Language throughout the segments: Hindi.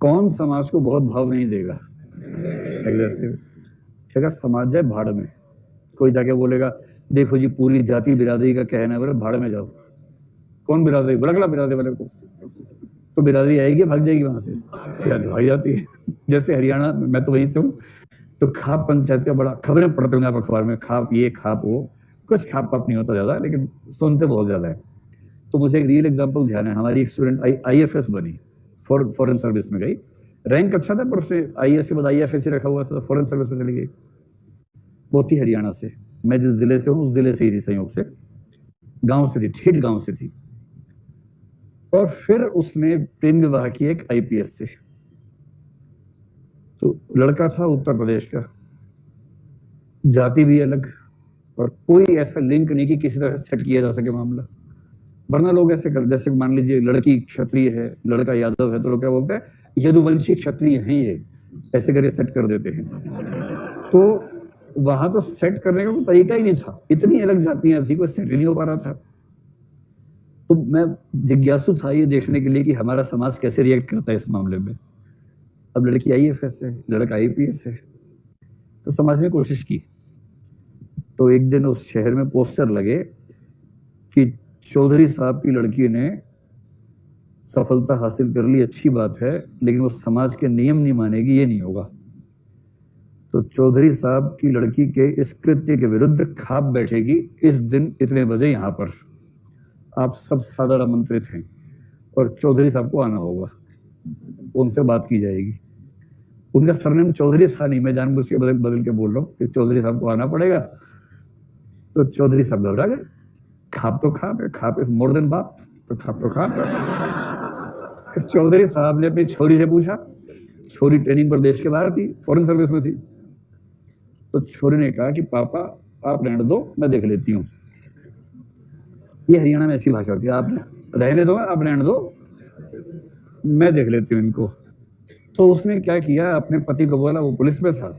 कौन समाज को बहुत भाव नहीं देगा? अगर समाज जाए भाड़ में, कोई जाके बोलेगा देखो जी पूरी जाति बिरादरी का कहना है, बोले भाड़ में जाओ। कौन बिरादरी? बड़गला बिरादरी वाले को तो बिरादरी आएगी, भाग जाएगी वहां से, भाग जाती है। जैसे हरियाणा, मैं तो वहीं से हूँ, तो खाप पंचायत का बड़ा खबरें पढ़ते होंगे आप अखबार में, खाप ये खाप वो, कुछ खाप पाप नहीं होता ज्यादा, लेकिन सुनते बहुत ज्यादा है। तो मुझे एक रियल एग्जांपल ध्यान है, हमारी एक स्टूडेंट IFS बनी, फॉरेन सर्विस में गई, रैंक अच्छा था, पर उसने IAS के बाद IFS ही रखा हुआ था, फॉरेन सर्विस में चली गई। वो थी हरियाणा से, मैं जिस जिले से हूँ उस जिले से ही थी, संयोग से गांव से थी, ठेठ गांव से थी। और फिर उसने प्रेम विवाह किया एक IPS से। तो लड़का था उत्तर प्रदेश का, जाति भी अलग, और कोई ऐसा लिंक नहीं कि किसी तरह से सेट किया जा सके मामला। वरना लोग ऐसे कर, जैसे मान लीजिए लड़की क्षत्रिय है, लड़का यादव है, तो लोग क्या बोलते हैं यदुवंशी क्षत्रिय हैं ये, ऐसे करके सेट कर देते हैं। तो वहां तो सेट करने का कोई तरीका ही नहीं था, इतनी अलग जातियां थी, कोई सेट ही नहीं हो पा रहा था। तो मैं जिज्ञासु था ये देखने के लिए कि हमारा समाज कैसे रिएक्ट करता है इस मामले में। अब लड़की IFS है, लड़का IPS है, तो समाज ने कोशिश की। तो एक दिन उस शहर में पोस्टर लगे कि चौधरी साहब की लड़की ने सफलता हासिल कर ली, अच्छी बात है, लेकिन वो समाज के नियम नहीं मानेगी, ये नहीं होगा। तो चौधरी साहब की लड़की के इस कृत्य के विरुद्ध खाप बैठेगी इस दिन इतने बजे यहाँ पर, आप सब सादर आमंत्रित हैं, और चौधरी साहब को आना होगा, उनसे बात की जाएगी। उनका सरनेम चौधरी था नहीं, मैं जानबूझ के बदल के बोल रहा हूँ कि चौधरी साहब को आना पड़ेगा। तो चौधरी साहब घबरा गए, खाप तो खाप है, खाप इज मोर देन बाप, तो खाप तो खाप है। चौधरी साहब ने अपनी छोरी से पूछा, छोरी ट्रेनिंग पर देश के बाहर थी, फॉरेन सर्विस में थी, तो छोरी ने कहा कि पापा आप रहने दो, मैं देख लेती हूँ। ये हरियाणा में ऐसी भाषा होती है, आप रहने दो, आप रहने दो, मैं देख लेती हूँ इनको। तो उसने क्या किया, अपने पति को बोला, वो पुलिस में था,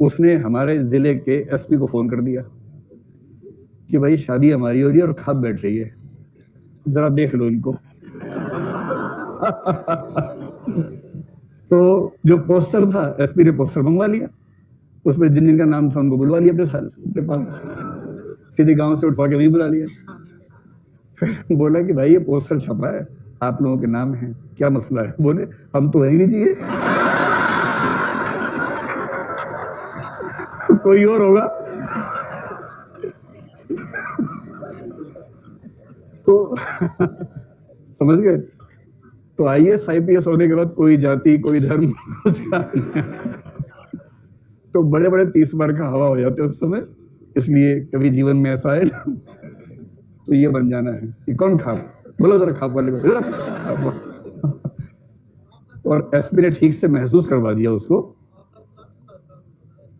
उसने हमारे जिले के SP को फोन कर दिया कि भाई शादी हमारी हो रही है और खाप बैठ रही है, जरा देख लो इनको। तो जो पोस्टर था, SP ने पोस्टर मंगवा लिया, उसमें जिन जिनका नाम था उनको बुलवा लिया अपने पास, सीधे गांव से उठवा के वहीं बुला लिया। फिर बोला कि भाई ये पोस्टर छपा है, आप लोगों के नाम है, क्या मसला है? बोले हम तो रहनी चाहिए, कोई और होगा। तो समझ गए? तो IAS IPS होने के बाद कोई जाति कोई धर्म तो बड़े बड़े 30 बार का हवा हो जाते उस समय। इसलिए कभी जीवन में ऐसा है ना, तो ये बन जाना है कि कौन खाप, बोलो जरा खाप वाले को। और SP ने ठीक से महसूस करवा दिया उसको।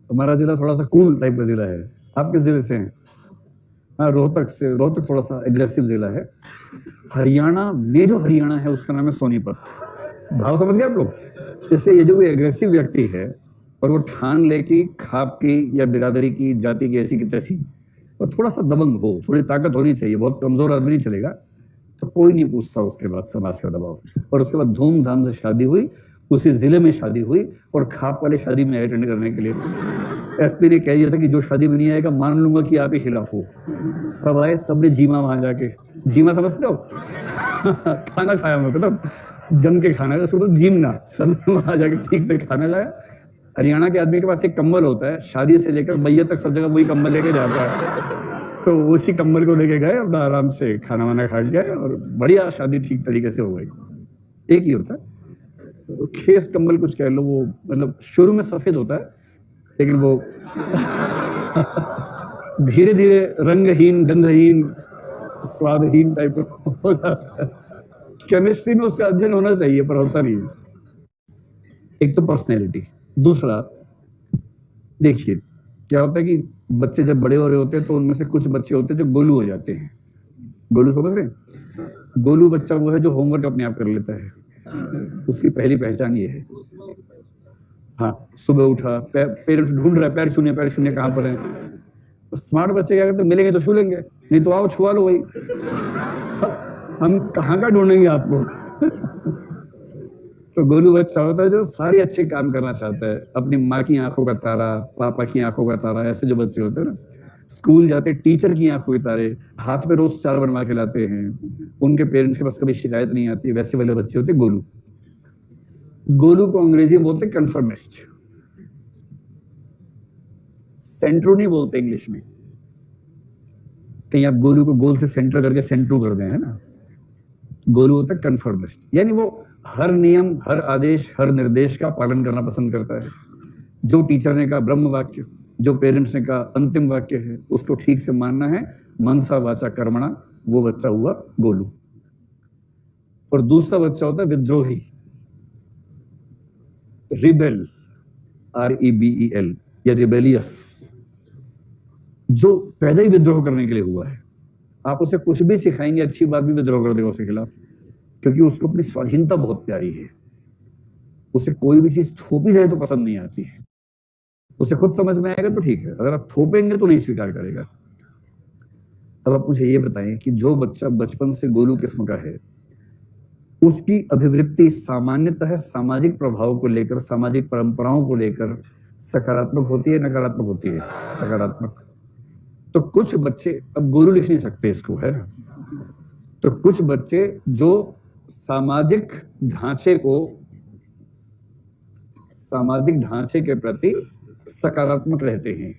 हमारा जिला थोड़ा सा कूल टाइप का जिला है, आप किस जिले से हैं? हाँ, रोहतक से। रोहतक थोड़ा सा एग्रेसिव जिला है। हरियाणा में जो हरियाणा है उसका नाम है सोनीपत। भाव समझ गए आप लोग? इससे ये जो कोई एग्रेसिव व्यक्ति है और वो ठान ले कि खाप की या बिरादरी की जाति की ऐसी की तैसी, और थोड़ा सा दबंग हो, थोड़ी ताकत होनी चाहिए, बहुत कमजोर आदमी नहीं चलेगा, तो कोई नहीं पूछता उसके बाद समाज का दबाव। और उसके बाद धूमधाम से शादी हुई, उसी जिले में शादी हुई, और खाप वाले शादी में अटेंड करने के लिए SP ने कह दिया था कि जो शादी में नहीं आएगा मान लूंगा कि आप ही खिलाफ हो। सब आए, सबने जीमा वहां जाके, जीमा समझते हो? खाना खाया, मतलब जम के खाना, उसको जीमना, सब वहां जाके ठीक से खाना खाया। हरियाणा के आदमी के पास एक कंबल होता है, शादी से लेकर मैयत तक सब जगह वही कंबल लेके जाता है, तो उसी कंबल को लेके गए, अपना आराम से खाना वाना खा गए, और बढ़िया शादी ठीक तरीके से हो गई। एक ही होता है तो खेस कंबल कुछ कह लो, वो मतलब शुरू में सफेद होता है, लेकिन वो धीरे धीरे रंगहीन, गंधहीन, स्वादहीन टाइप हो जाता है। केमिस्ट्री में उसका अध्ययन होना चाहिए पर होता नहीं है। एक तो पर्सनैलिटी, दूसरा देखिए क्या होता है कि बच्चे जब बड़े हो रहे होते हैं तो उनमें से कुछ बच्चे होते हैं जो गोलू हो जाते हैं। गोलू समझ रहे हैं? गोलू बच्चा वो है जो होमवर्क अपने आप कर लेता है, उसकी पहली पहचान ये है। हाँ, सुबह उठा, पैर ढूंढ रहा है, पैर छूने कहाँ पर है। तो स्मार्ट बच्चे क्या करते हैं, मिलेंगे तो छू लेंगे, नहीं तो आओ छुआ लो वही। हम कहाँ का ढूंढेंगे आपको? तो गोलू बच्चा होता है जो सारे अच्छे काम करना चाहता है, अपनी माँ की आंखों का तारा, पापा की आंखों का तारा, ऐसे जो बच्चे होते हैं ना, स्कूल जाते टीचर की आंखों के तारे, हाथ पे रोज चार बनवा के लाते हैं, उनके पेरेंट्स के पास कभी शिकायत नहीं आती, वैसे वाले बच्चे होते गोलू। गोलू को अंग्रेजी में बोलते कंफर्मिस्ट, सेंट्रो नहीं बोलते इंग्लिश में, कहीं आप गोलू को गोल से सेंटर करके सेंट्रो कर दें, है ना। गोलू होता है कंफर्मिस्ट, यानी वो हर नियम, हर आदेश, हर निर्देश का पालन करना पसंद करता है। जो टीचर ने कहा ब्रह्म वाक्य, जो पेरेंट्स ने कहा अंतिम वाक्य है, उसको ठीक से मानना है, मनसा वाचा कर्मणा, वो बच्चा हुआ गोलू। और दूसरा बच्चा होता है विद्रोही, रिबेल, REBEL, या रिबेलियस, जो पैदा ही विद्रोह करने के लिए हुआ है। आप उसे कुछ भी सिखाएंगे, अच्छी बात भी विद्रोह कर देगा उसके खिलाफ, क्योंकि उसको अपनी स्वाधीनता बहुत प्यारी है। उसे कोई भी चीज थोपी जाए तो पसंद नहीं आती है, उसे खुद समझ में आएगा तो ठीक है, अगर आप थोपेंगे तो नहीं स्वीकार करेगा। अब आप मुझे ये बताएं कि जो बच्चा बचपन से गोलू किस्म का है, उसकी अभिवृत्ति सामान्यतः सामाजिक प्रभाव को लेकर, सामाजिक परंपराओं को लेकर सकारात्मक होती है, नकारात्मक होती है? सकारात्मक। तो कुछ बच्चे, अब गोलू लिख नहीं सकते इसको, है ना, तो कुछ बच्चे जो सामाजिक ढांचे के प्रति सकारात्मक रहते हैं,